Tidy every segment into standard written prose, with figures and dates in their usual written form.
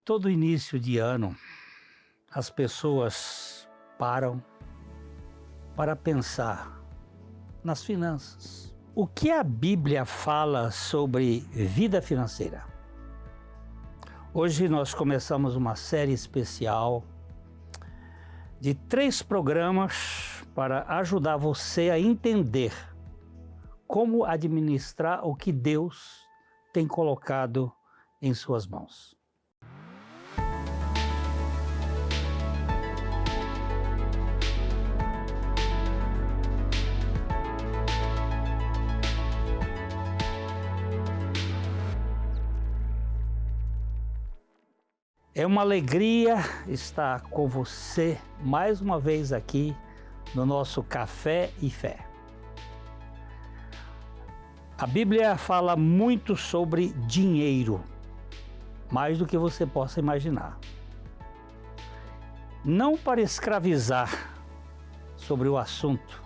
Todo início de ano, as pessoas param para pensar nas finanças. O que a Bíblia fala sobre vida financeira? Hoje nós começamos uma série especial de 3 programas para ajudar você a entender como administrar o que Deus tem colocado em suas mãos. É uma alegria estar com você mais uma vez aqui no nosso Café e Fé. A Bíblia fala muito sobre dinheiro, mais do que você possa imaginar. Não para escravizar sobre o assunto,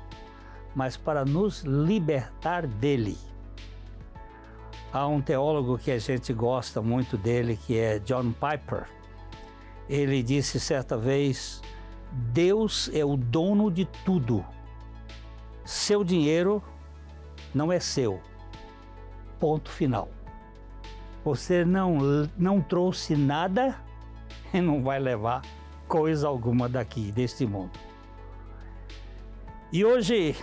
mas para nos libertar dele. Há um teólogo que a gente gosta muito dele, que é John Piper. Ele disse certa vez: Deus é o dono de tudo. Seu dinheiro não é seu. Ponto final. Você não trouxe nada e não vai levar coisa alguma daqui, deste mundo. E hoje,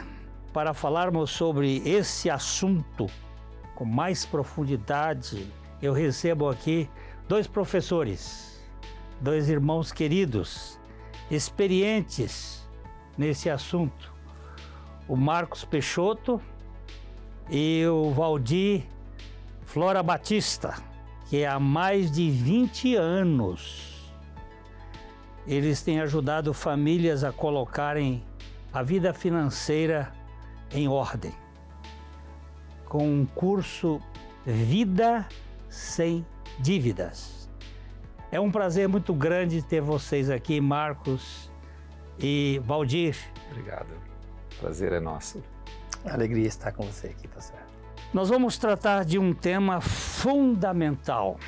para falarmos sobre esse assunto com mais profundidade, eu recebo aqui 2 professores, 2 irmãos queridos, experientes nesse assunto, o Marcos Peixoto e o Valdir Flora Batista, que há mais de 20 anos eles têm ajudado famílias a colocarem a vida financeira em ordem, com um curso Vida Sem Dívidas. É um prazer muito grande ter vocês aqui, Marcos e Valdir. Obrigado. Prazer é nosso. Alegria estar com você aqui, tá certo. Nós vamos tratar de um tema fundamental.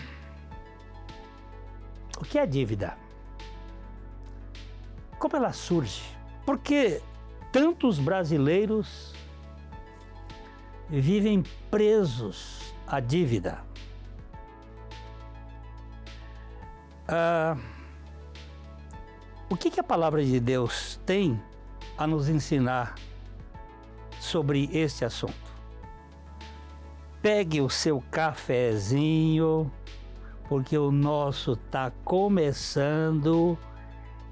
O que é dívida? Como ela surge? Por que tantos brasileiros vivem presos à dívida? O que a palavra de Deus tem a nos ensinar sobre este assunto? Pegue o seu cafezinho, porque o nosso está começando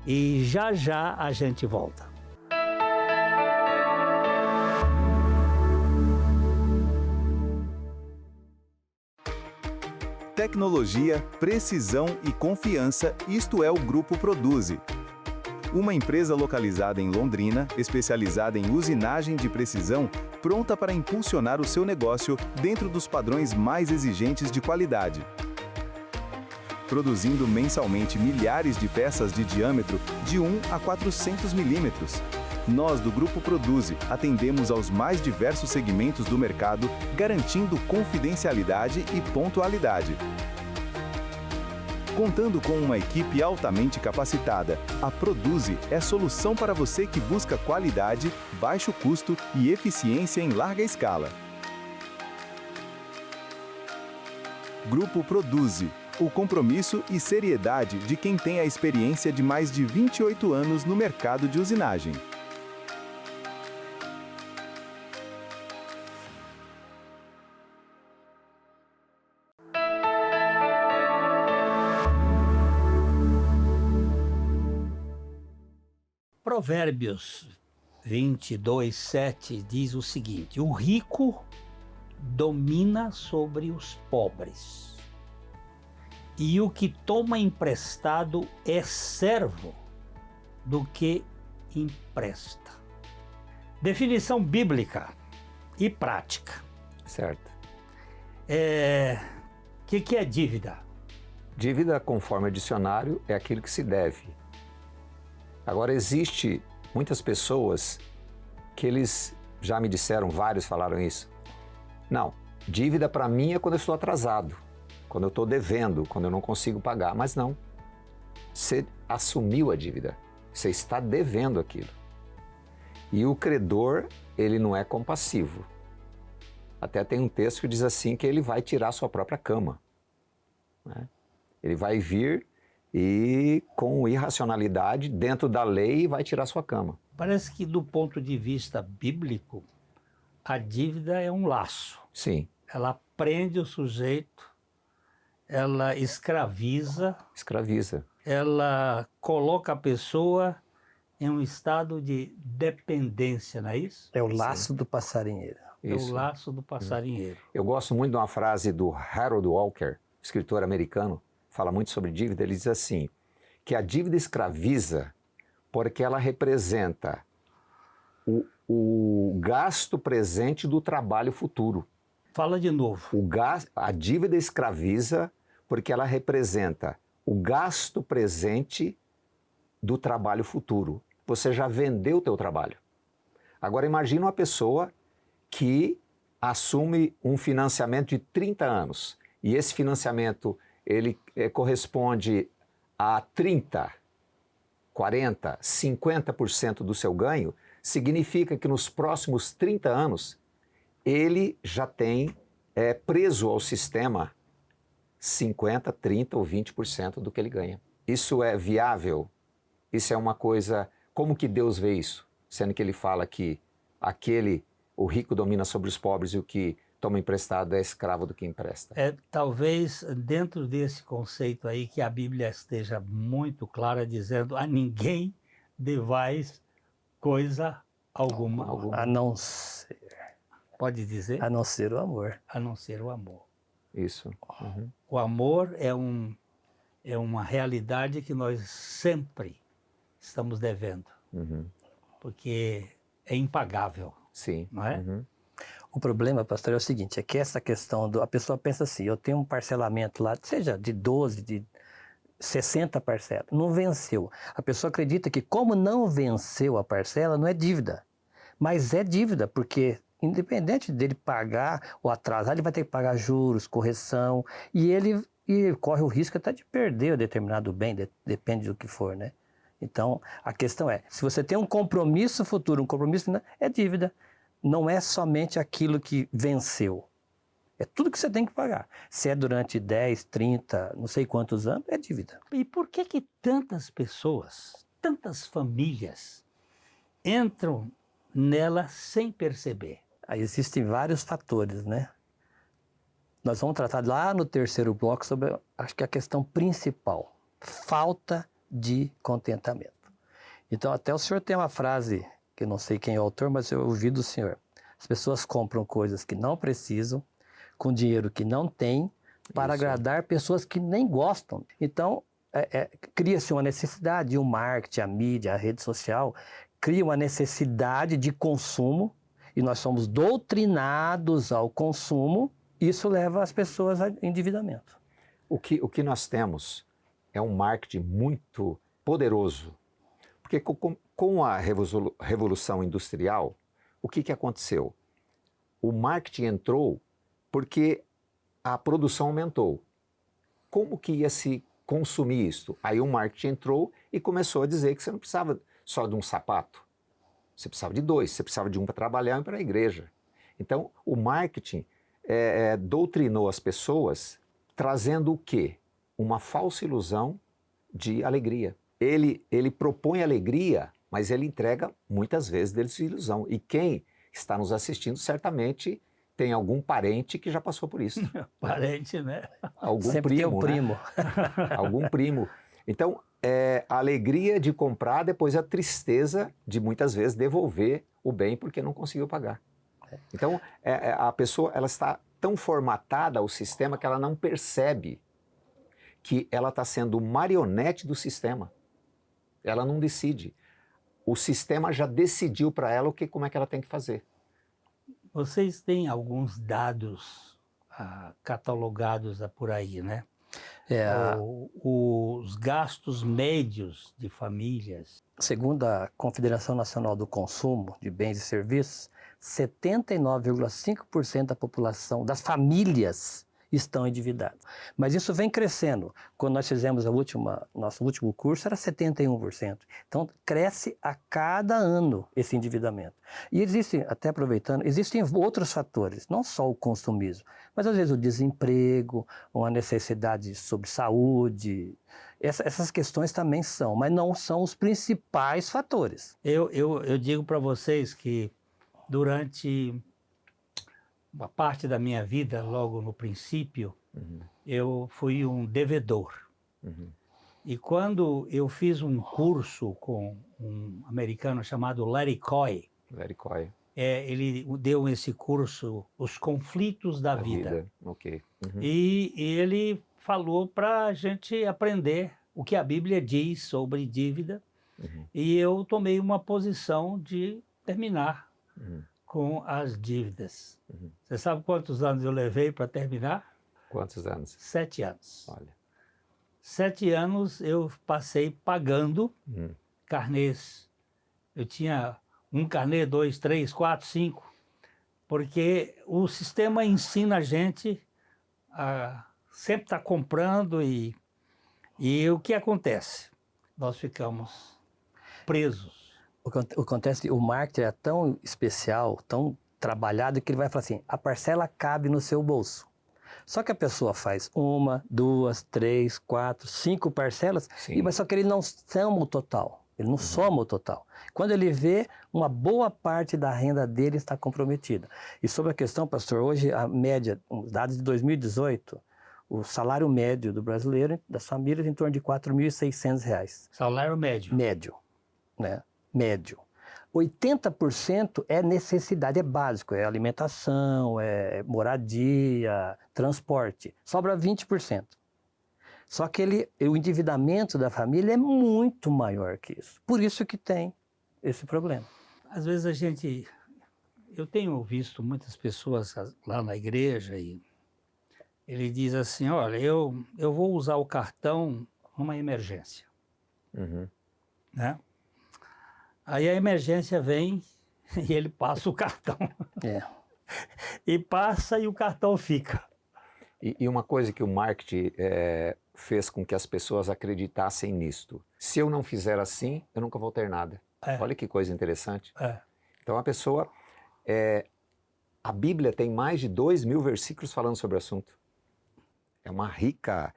e já já a gente volta. Tecnologia, precisão e confiança, isto é o Grupo Produzi. Uma empresa localizada em Londrina, especializada em usinagem de precisão, pronta para impulsionar o seu negócio dentro dos padrões mais exigentes de qualidade. Produzindo mensalmente milhares de peças de diâmetro de 1 a 400 milímetros. Nós, do Grupo Produzi, atendemos aos mais diversos segmentos do mercado, garantindo confidencialidade e pontualidade. Contando com uma equipe altamente capacitada, a Produzi é solução para você que busca qualidade, baixo custo e eficiência em larga escala. Grupo Produzi, o compromisso e seriedade de quem tem a experiência de mais de 28 anos no mercado de usinagem. Provérbios 22:7 diz o seguinte: o rico domina sobre os pobres, e o que toma emprestado é servo do que empresta. Definição bíblica e prática. Certo. Que é dívida? Dívida, conforme o dicionário, é aquilo que se deve. Agora, existe muitas pessoas que eles já me disseram, vários falaram isso. Não, dívida para mim é quando eu estou atrasado. quando eu estou devendo, quando eu não consigo pagar. Mas não, você assumiu a dívida, você está devendo aquilo. E o credor, ele não é compassivo. Até tem um texto que diz assim que ele vai tirar sua própria cama, né? Ele vai vir e com irracionalidade, dentro da lei, vai tirar sua cama. Parece que do ponto de vista bíblico, a dívida é um laço. Sim. Ela prende o sujeito, ela escraviza, ela coloca a pessoa em um estado de dependência, não é isso? É o laço do passarinheiro. É o laço do passarinheiro. Eu gosto muito de uma frase do Harold Walker, escritor americano, fala muito sobre dívida. Ele diz assim, que a dívida escraviza porque ela representa o gasto presente do trabalho futuro. Fala de novo. A dívida escraviza porque ela representa o gasto presente do trabalho futuro. Você já vendeu o teu trabalho. Agora imagina uma pessoa que assume um financiamento de 30 anos e esse financiamento ele corresponde a 30, 40, 50% do seu ganho, significa que nos próximos 30 anos ele já tem preso ao sistema 50, 30 ou 20% do que ele ganha. Isso é viável? Isso é uma coisa... Como que Deus vê isso? Sendo que ele fala que o rico domina sobre os pobres e o que toma emprestado é escravo do que empresta. Talvez dentro desse conceito aí que a Bíblia esteja muito clara, dizendo a ninguém devais coisa alguma. A não ser. Pode dizer? A não ser o amor. A não ser o amor. Isso. Uhum. O amor é uma realidade que nós sempre estamos devendo. Uhum. Porque é impagável. Sim. Não é? Uhum. O problema, pastor, é o seguinte, é que essa questão, a pessoa pensa assim, eu tenho um parcelamento lá, seja de 12, de 60 parcelas, não venceu. A pessoa acredita que como não venceu a parcela, não é dívida. Mas é dívida, porque independente dele pagar ou atrasar, ele vai ter que pagar juros, correção, e ele corre o risco até de perder o determinado bem, depende do que for, né? Então, a questão é, se você tem um compromisso futuro, um compromisso final, é dívida. Não é somente aquilo que venceu. É tudo que você tem que pagar. Se é durante 10, 30, não sei quantos anos, é dívida. E por que tantas pessoas, tantas famílias entram nela sem perceber? Aí existem vários fatores, né? Nós vamos tratar lá no terceiro bloco sobre, acho que a questão principal, falta de contentamento. Então, até o senhor tem uma frase, que eu não sei quem é o autor, mas eu ouvi do senhor. As pessoas compram coisas que não precisam, com dinheiro que não tem, para agradar pessoas que nem gostam. Então, cria-se uma necessidade, o marketing, a mídia, a rede social, cria uma necessidade de consumo, e nós somos doutrinados ao consumo, isso leva as pessoas a endividamento. O que nós temos é um marketing muito poderoso, porque com a Revolução Industrial, o que aconteceu? O marketing entrou porque a produção aumentou. Como que ia se consumir isso? Aí o marketing entrou e começou a dizer que você não precisava só de um sapato, você precisava de dois, você precisava de um para trabalhar e um para a igreja. Então o marketing doutrinou as pessoas, trazendo o quê? Uma falsa ilusão de alegria. Ele propõe alegria, mas ele entrega muitas vezes desilusão. E quem está nos assistindo certamente tem algum parente que já passou por isso. Parente, né? Algum Sempre primo, tem um primo. Né? Algum primo. Então, a alegria de comprar, depois a tristeza de muitas vezes devolver o bem porque não conseguiu pagar. Então, a pessoa ela está tão formatada ao sistema que ela não percebe que ela está sendo marionete do sistema. Ela não decide. O sistema já decidiu para ela como é que ela tem que fazer. Vocês têm alguns dados catalogados por aí, né? Os gastos médios de famílias. Segundo a Confederação Nacional do Consumo de Bens e Serviços, 79,5% da população, das famílias, estão endividados. Mas isso vem crescendo. Quando nós fizemos nosso último curso, era 71%. Então, cresce a cada ano esse endividamento. E existem, até aproveitando, existem outros fatores, não só o consumismo, mas às vezes o desemprego, uma necessidade sobre saúde. Essas questões também são, mas não são os principais fatores. Eu digo para vocês que durante uma parte da minha vida, logo no princípio, eu fui um devedor. E quando eu fiz um curso com um americano chamado Larry Coy, ele deu esse curso, Os Conflitos da Vida. Ok. E ele falou para a gente aprender o que a Bíblia diz sobre dívida. E eu tomei uma posição de terminar com as dívidas. Você sabe quantos anos eu levei para terminar? Quantos anos? 7 anos. Olha. 7 anos eu passei pagando carnês. Eu tinha um carnê, 2, 3, 4, 5, porque o sistema ensina a gente a sempre estar comprando e o que acontece? Nós ficamos presos. O que acontece, o marketing é tão especial, tão trabalhado, que ele vai falar assim, a parcela cabe no seu bolso. Só que a pessoa faz 1, 2, 3, 4, 5 parcelas, mas só que ele não soma o total. Ele não soma o total. Quando ele vê, uma boa parte da renda dele está comprometida. E sobre a questão, pastor, hoje a média, dados de 2018, o salário médio do brasileiro, das famílias, em torno de R$ 4.600. Salário médio. Médio, né? Médio. 80% é necessidade, é básico, é alimentação, é moradia, transporte. Sobra 20%. Só que o endividamento da família é muito maior que isso. Por isso que tem esse problema. Às vezes eu tenho visto muitas pessoas lá na igreja e ele diz assim, olha, eu vou usar o cartão numa emergência. Né? Aí a emergência vem e ele passa o cartão. E passa e o cartão fica. E uma coisa que o marketing fez com que as pessoas acreditassem nisto. Se eu não fizer assim, eu nunca vou ter nada. Olha que coisa interessante. Então a pessoa... a Bíblia tem mais de 2.000 versículos falando sobre o assunto. É uma rica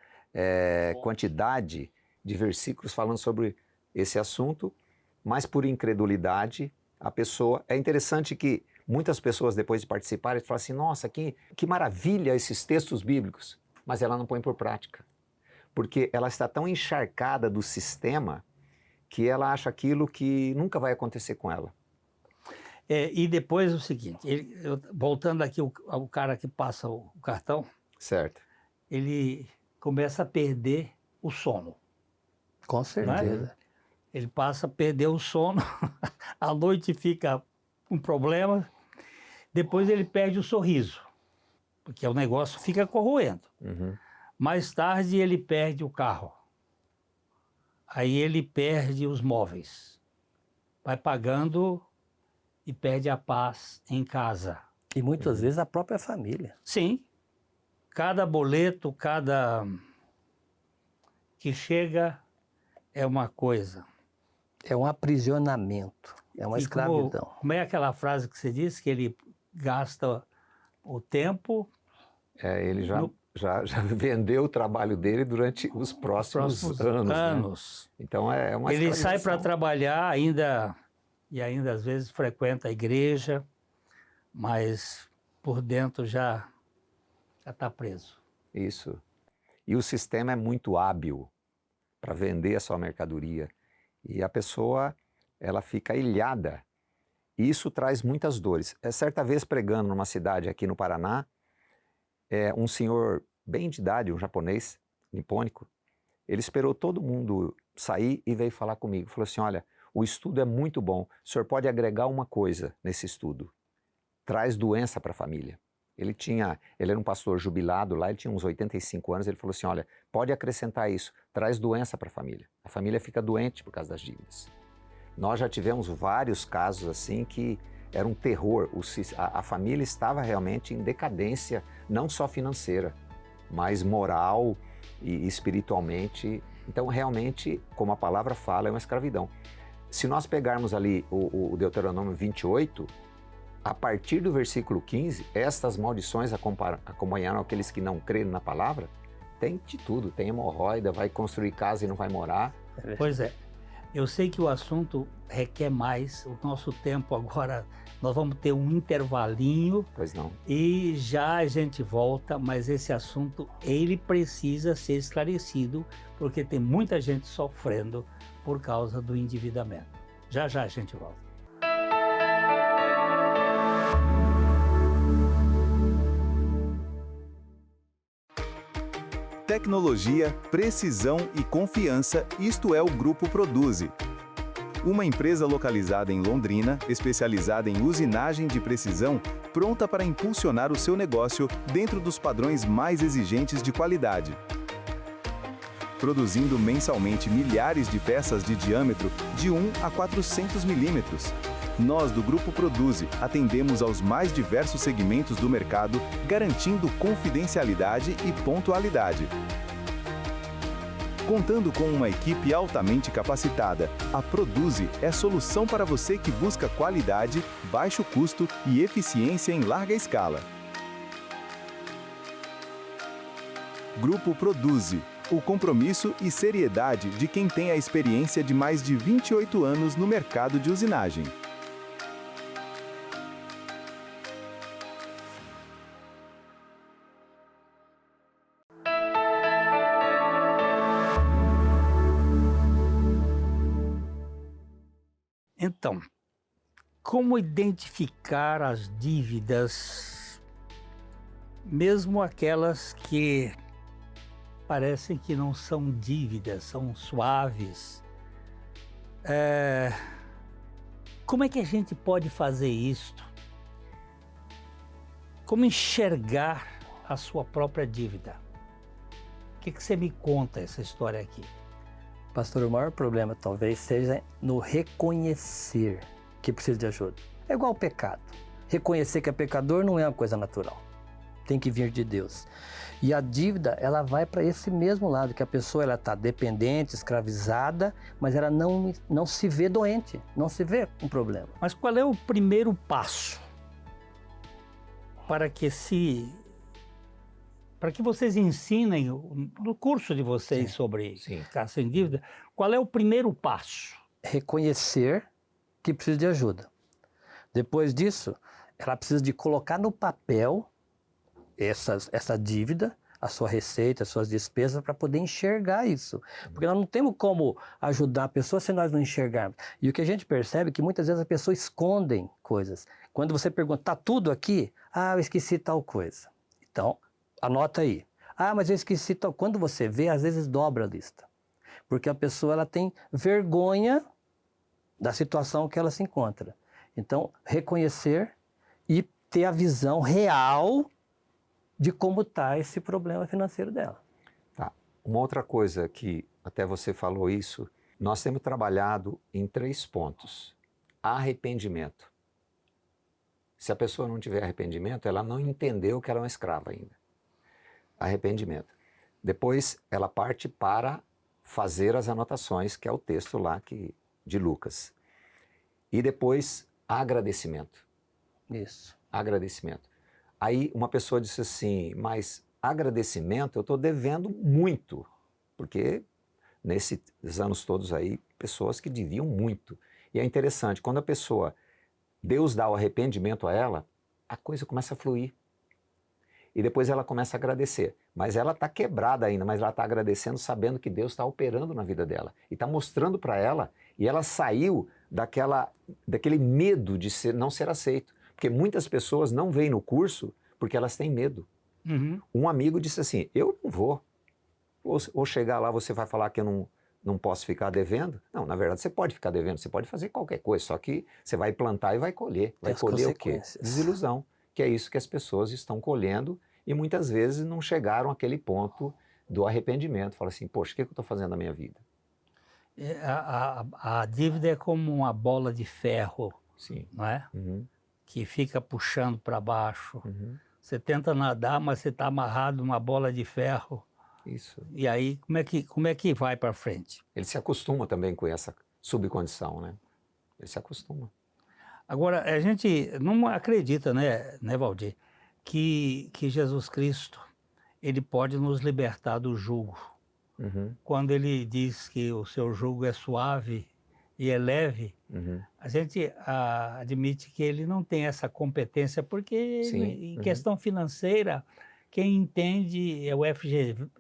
quantidade de versículos falando sobre esse assunto, mas por incredulidade a pessoa... É interessante que muitas pessoas, depois de participarem, falam assim, nossa, que maravilha esses textos bíblicos, mas ela não põe por prática. Porque ela está tão encharcada do sistema que ela acha aquilo que nunca vai acontecer com ela. E depois o seguinte, voltando aqui ao cara que passa o cartão, certo, ele começa a perder o sono. Com certeza. Né? Ele passa a perder o sono, a noite fica um problema, depois ele perde o sorriso, porque o negócio fica corroendo. Mais tarde ele perde o carro, aí ele perde os móveis, vai pagando e perde a paz em casa. E muitas vezes a própria família. Sim, cada boleto, cada que chega é uma coisa. É um aprisionamento, é uma escravidão. Como é aquela frase que você disse, que ele gasta o tempo... ele já vendeu o trabalho dele durante os próximos anos. Né? Então é uma Ele sai para trabalhar ainda às vezes frequenta a igreja, mas por dentro já está preso. Isso. E o sistema é muito hábil para vender a sua mercadoria. E a pessoa, ela fica ilhada. E isso traz muitas dores. Certa vez pregando numa cidade aqui no Paraná, um senhor bem de idade, um japonês nipônico, ele esperou todo mundo sair e veio falar comigo. Falou assim, olha, o estudo é muito bom, o senhor pode agregar uma coisa nesse estudo. Traz doença para a família. Ele era um pastor jubilado lá, ele tinha uns 85 anos, ele falou assim, olha, pode acrescentar isso, traz doença para a família. A família fica doente por causa das dívidas. Nós já tivemos vários casos assim que era um terror, a família estava realmente em decadência, não só financeira, mais moral e espiritualmente. Então, realmente, como a palavra fala, é uma escravidão. Se nós pegarmos ali o Deuteronômio 28, a partir do versículo 15, estas maldições acompanharam aqueles que não creram na palavra. Tem de tudo, tem hemorroida, vai construir casa e não vai morar. Pois é, eu sei que o assunto requer mais, o nosso tempo agora, nós vamos ter um intervalinho. Pois não. E já a gente volta, mas esse assunto, ele precisa ser esclarecido, porque tem muita gente sofrendo por causa do endividamento. Já a gente volta. Tecnologia, precisão e confiança, isto é o Grupo Produzi. Uma empresa localizada em Londrina, especializada em usinagem de precisão, pronta para impulsionar o seu negócio dentro dos padrões mais exigentes de qualidade. Produzindo mensalmente milhares de peças de diâmetro de 1 a 400 milímetros. Nós, do Grupo Produzi, atendemos aos mais diversos segmentos do mercado, garantindo confidencialidade e pontualidade. Contando com uma equipe altamente capacitada, a Produzi é solução para você que busca qualidade, baixo custo e eficiência em larga escala. Grupo Produzi, o compromisso e seriedade de quem tem a experiência de mais de 28 anos no mercado de usinagem. Então, como identificar as dívidas, mesmo aquelas que parecem que não são dívidas, são suaves? Como é que a gente pode fazer isto? Como enxergar a sua própria dívida? O que você me conta essa história aqui? Pastor, o maior problema talvez seja no reconhecer que precisa de ajuda. É igual ao pecado. Reconhecer que é pecador não é uma coisa natural. Tem que vir de Deus. E a dívida, ela vai para esse mesmo lado, que a pessoa está dependente, escravizada, mas ela não se vê doente, não se vê um problema. Mas qual é o primeiro passo para que vocês ensinem no curso de vocês sobre ficar sem dívida? Qual é o primeiro passo? Reconhecer que precisa de ajuda. Depois disso, ela precisa de colocar no papel essa dívida, a sua receita, as suas despesas, para poder enxergar isso. Porque nós não temos como ajudar a pessoa se nós não enxergarmos. E o que a gente percebe é que muitas vezes as pessoas escondem coisas. Quando você pergunta, está tudo aqui? Ah, eu esqueci tal coisa. Então, anota aí. Ah, mas eu esqueci tal. Quando você vê, às vezes dobra a lista. Porque a pessoa ela tem vergonha da situação que ela se encontra. Então, reconhecer e ter a visão real de como está esse problema financeiro dela. Tá. Uma outra coisa que até você falou isso, nós temos trabalhado em 3 pontos. Arrependimento. Se a pessoa não tiver arrependimento, ela não entendeu que ela é uma escrava ainda. Arrependimento. Depois ela parte para fazer as anotações, que é o texto lá de Lucas. E depois agradecimento. Isso. Agradecimento. Aí uma pessoa disse assim, mas agradecimento eu estou devendo muito, porque nesses anos todos aí, pessoas que deviam muito. E é interessante, quando a pessoa, Deus dá o arrependimento a ela, a coisa começa a fluir. E depois ela começa a agradecer. Mas ela está quebrada ainda, mas ela está agradecendo sabendo que Deus está operando na vida dela. E está mostrando para ela, e ela saiu daquele medo de não ser aceito. Porque muitas pessoas não vêm no curso porque elas têm medo. Uhum. Um amigo disse assim, eu não vou. Ou chegar lá, você vai falar que eu não posso ficar devendo? Não, na verdade você pode ficar devendo, você pode fazer qualquer coisa, só que você vai plantar e vai colher. Vai colher o quê? Desilusão. Que é isso que as pessoas estão colhendo e muitas vezes não chegaram àquele ponto do arrependimento. Fala assim, poxa, o que eu estou fazendo na minha vida? A dívida é como uma bola de ferro, Sim. não é? Uhum. Que fica puxando para baixo. Uhum. Você tenta nadar, mas você está amarrado numa bola de ferro. Isso. E aí, como é que vai para frente? Ele se acostuma também com essa subcondição, né? Ele se acostuma. Agora, a gente não acredita, né, Valdir, que Jesus Cristo, ele pode nos libertar do jugo. Uhum, Quando ele diz que o seu jugo é suave e é leve, uhum. a gente admite que ele não tem essa competência, porque Sim, em uhum. questão financeira, quem entende é o FGV,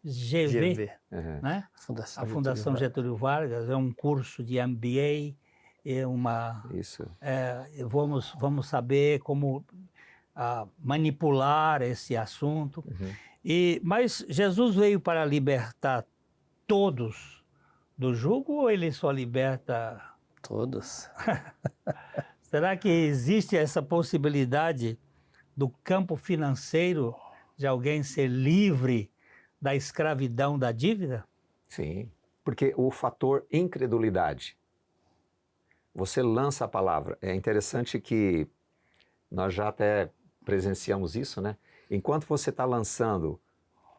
GV, Uhum. né? Fundação A Fundação Getúlio Vargas, é um curso de MBA, Isso. vamos saber como manipular esse assunto. Uhum. Mas Jesus veio para libertar todos do jugo ou ele só liberta? Todos. Será que existe essa possibilidade do campo financeiro de alguém ser livre da escravidão da dívida? Sim, porque o fator incredulidade. Você lança a palavra. É interessante que nós já até presenciamos isso, né? Enquanto você está lançando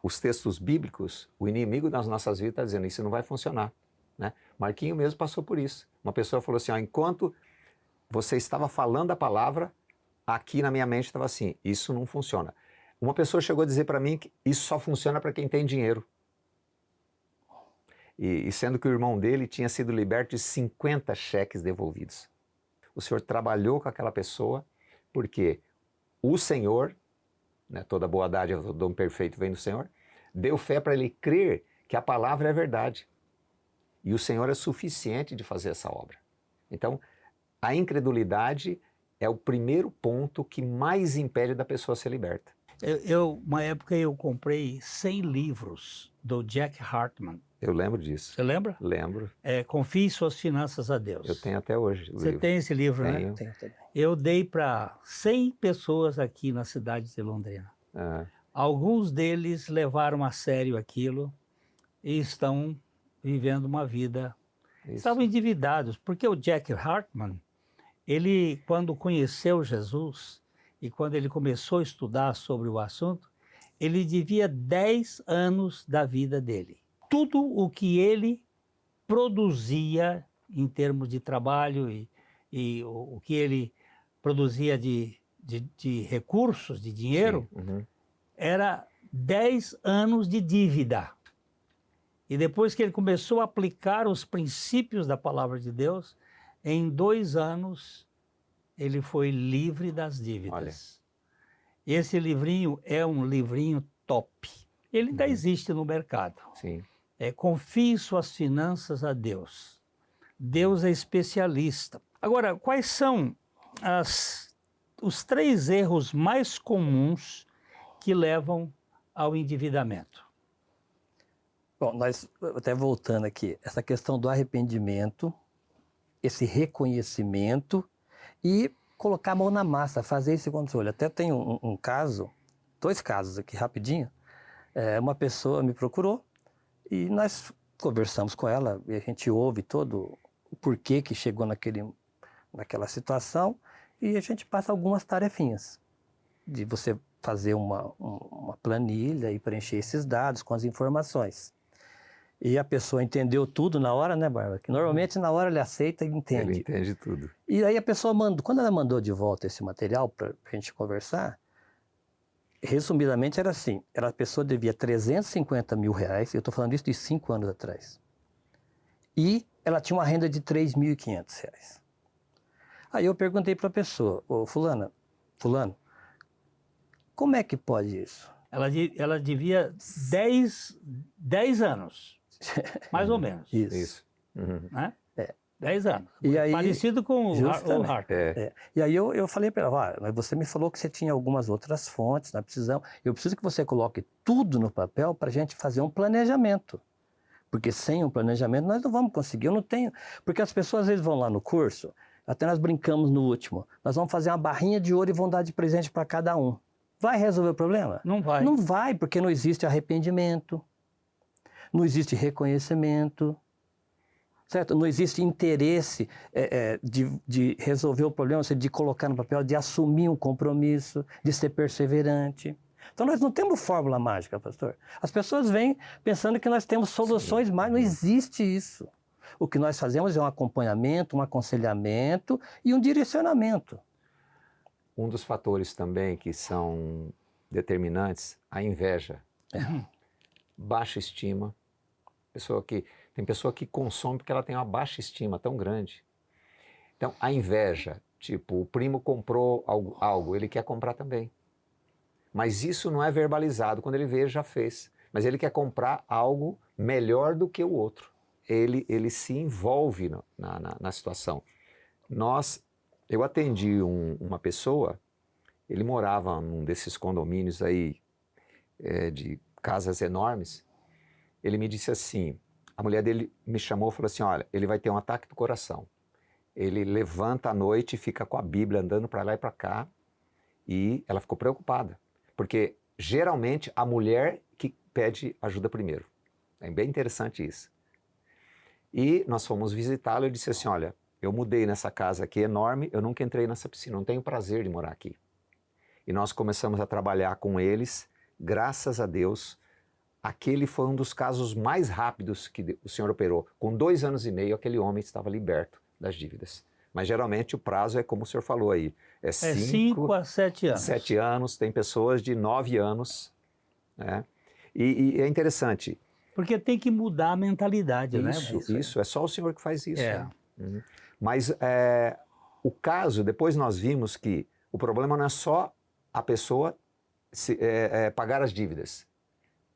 os textos bíblicos, o inimigo das nossas vidas está dizendo, isso não vai funcionar, né? Marquinho mesmo passou por isso. Uma pessoa falou assim, enquanto você estava falando a palavra, aqui na minha mente estava assim, isso não funciona. Uma pessoa chegou a dizer para mim que isso só funciona para quem tem dinheiro. E sendo que o irmão dele tinha sido liberto de 50 cheques devolvidos. O Senhor trabalhou com aquela pessoa porque o Senhor, né, toda boa dádiva, todo dom perfeito vem do Senhor, deu fé para ele crer que a palavra é verdade. E o Senhor é suficiente de fazer essa obra. Então, a incredulidade é o primeiro ponto que mais impede da pessoa ser liberta. Uma época eu comprei 100 livros do Jack Hartman. Eu lembro disso. Você lembra? Lembro. Confie suas finanças a Deus. Eu tenho até hoje o Você livro. tem esse livro, Tenho. né? Tem também. Eu dei para 100 pessoas aqui na cidade de Londrina. Ah, Alguns deles levaram a sério aquilo e estão vivendo uma vida. isso. Estavam endividados, porque o Jack Hartman, ele, quando conheceu Jesus e quando ele começou a estudar sobre o assunto, ele devia 10 anos da vida dele. Tudo o que ele produzia em termos de trabalho e o que ele produzia de recursos, de dinheiro, Sim, uhum. era 10 anos de dívida. E depois que ele começou a aplicar os princípios da palavra de Deus, em 2 anos ele foi livre das dívidas. Olha. Esse livrinho é um livrinho top. Ele ainda existe no mercado. Sim. Confie suas finanças a Deus. Deus é especialista. Agora, quais são os 3 erros mais comuns que levam ao endividamento? Bom, nós, até voltando aqui, essa questão do arrependimento, esse reconhecimento e colocar a mão na massa, fazer esse controle. Até tem um caso, 2 casos aqui rapidinho. Uma pessoa me procurou e nós conversamos com ela e a gente ouve todo o porquê que chegou naquela situação e a gente passa algumas tarefinhas de você fazer uma planilha e preencher esses dados com as informações. E a pessoa entendeu tudo na hora, né, Bárbara? Que normalmente na hora ele aceita e entende. Ele entende tudo. E aí a pessoa quando ela mandou de volta esse material para a gente conversar, resumidamente era assim, a pessoa devia 350 mil reais, eu estou falando isso de 5 anos atrás, e ela tinha uma renda de 3.500 reais. Aí eu perguntei para a pessoa, fulano, como é que pode isso? Ela devia 10 anos, mais ou menos. Isso. Uhum. Né? 10 anos. E aí, parecido com o Hart. E aí eu falei para ela, mas você me falou que você tinha algumas outras fontes, nós precisamos, eu preciso que você coloque tudo no papel para a gente fazer um planejamento. Porque sem um planejamento nós não vamos conseguir, eu não tenho. Porque as pessoas às vezes vão lá no curso, até nós brincamos no último, nós vamos fazer uma barrinha de ouro e vão dar de presente para cada um. Vai resolver o problema? Não vai. Não vai, porque não existe arrependimento, não existe reconhecimento. Certo? Não existe interesse de resolver o problema, de colocar no papel, de assumir um compromisso, de ser perseverante. Então, nós não temos fórmula mágica, pastor. As pessoas vêm pensando que nós temos soluções mágicas. Não existe isso. O que nós fazemos é um acompanhamento, um aconselhamento e um direcionamento. Um dos fatores também que são determinantes, a inveja. Baixa estima. Tem pessoa que consome porque ela tem uma baixa estima tão grande. Então, a inveja, tipo, o primo comprou algo, ele quer comprar também. Mas isso não é verbalizado. Quando ele vê, ele já fez. Mas ele quer comprar algo melhor do que o outro. Ele se envolve na situação. Eu atendi uma pessoa, ele morava num desses condomínios aí, de casas enormes. Ele me disse assim, a mulher dele me chamou e falou assim, olha, ele vai ter um ataque do coração. Ele levanta à noite e fica com a Bíblia andando para lá e para cá. E ela ficou preocupada. Porque geralmente a mulher que pede ajuda primeiro. É bem interessante isso. E nós fomos visitá-lo e eu disse assim, olha, eu mudei nessa casa aqui enorme, eu nunca entrei nessa piscina, não tenho prazer de morar aqui. E nós começamos a trabalhar com eles, graças a Deus, aquele foi um dos casos mais rápidos que o Senhor operou. Com 2 anos e meio, aquele homem estava liberto das dívidas. Mas geralmente o prazo é como o senhor falou aí, é 5 a 7 anos. 7 anos, tem pessoas de 9 anos, né? E é interessante. Porque tem que mudar a mentalidade, né? Isso, é só o senhor que faz isso. É. Né? Uhum. Mas o caso, depois nós vimos que o problema não é só a pessoa pagar as dívidas,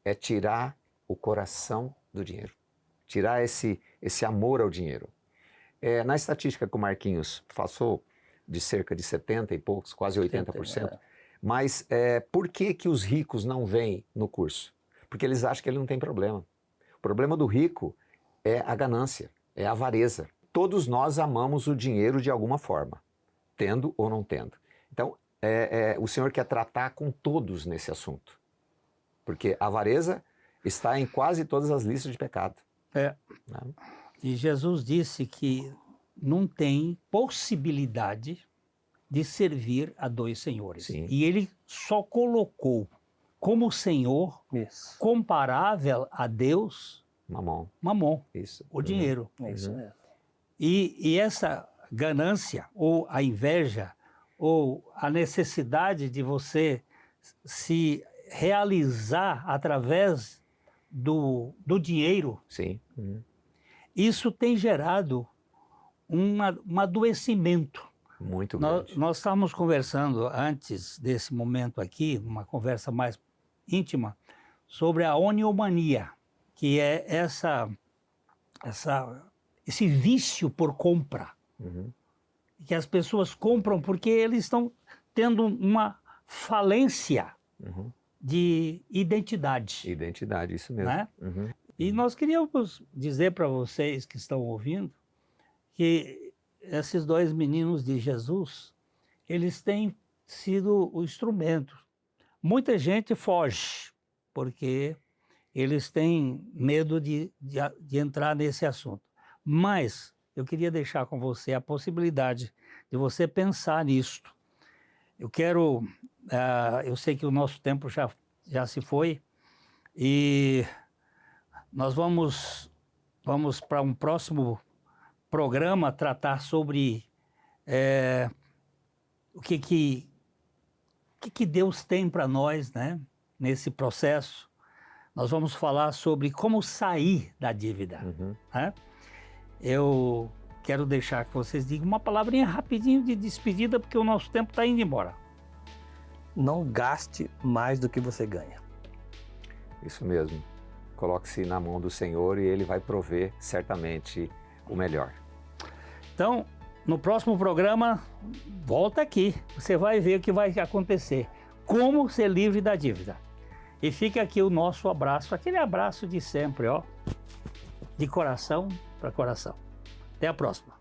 é tirar o coração do dinheiro, tirar esse amor ao dinheiro. Na estatística que o Marquinhos passou, de cerca de 70 e poucos, quase 80%, mas por que os ricos não vêm no curso? Porque eles acham que ele não tem problema. O problema do rico é a ganância, é a avareza. Todos nós amamos o dinheiro de alguma forma, tendo ou não tendo. Então, o Senhor quer tratar com todos nesse assunto, porque a avareza está em quase todas as listas de pecado. Né? E Jesus disse que não tem possibilidade de servir a 2 senhores. Sim. E ele só colocou como Senhor, comparável a Deus, Mamon, isso. o dinheiro. Isso mesmo. E essa ganância, ou a inveja, ou a necessidade de você se realizar através do dinheiro, Sim. Isso tem gerado um adoecimento. Muito grande. Nós estávamos conversando antes desse momento aqui, uma conversa mais íntima, sobre a oniomania, que é esse vício por compra. Que as pessoas compram porque eles estão tendo uma falência de identidade. Identidade, isso mesmo. Né? E nós queríamos dizer para vocês que estão ouvindo que esses 2 meninos de Jesus, eles têm sido o instrumento. Muita gente foge, porque eles têm medo de entrar nesse assunto. Mas eu queria deixar com você a possibilidade de você pensar nisto. Eu sei que o nosso tempo já se foi, e nós vamos para um próximo programa tratar sobre o que Deus tem para nós, né, nesse processo. Nós vamos falar sobre como sair da dívida. Né? Eu quero deixar que vocês digam uma palavrinha rapidinho de despedida, porque o nosso tempo está indo embora. Não gaste mais do que você ganha. Isso mesmo. Coloque-se na mão do Senhor e Ele vai prover certamente o melhor. Então, no próximo programa, volta aqui. Você vai ver o que vai acontecer. Como ser livre da dívida. E fica aqui o nosso abraço, aquele abraço de sempre, ó, de coração para coração. Até a próxima.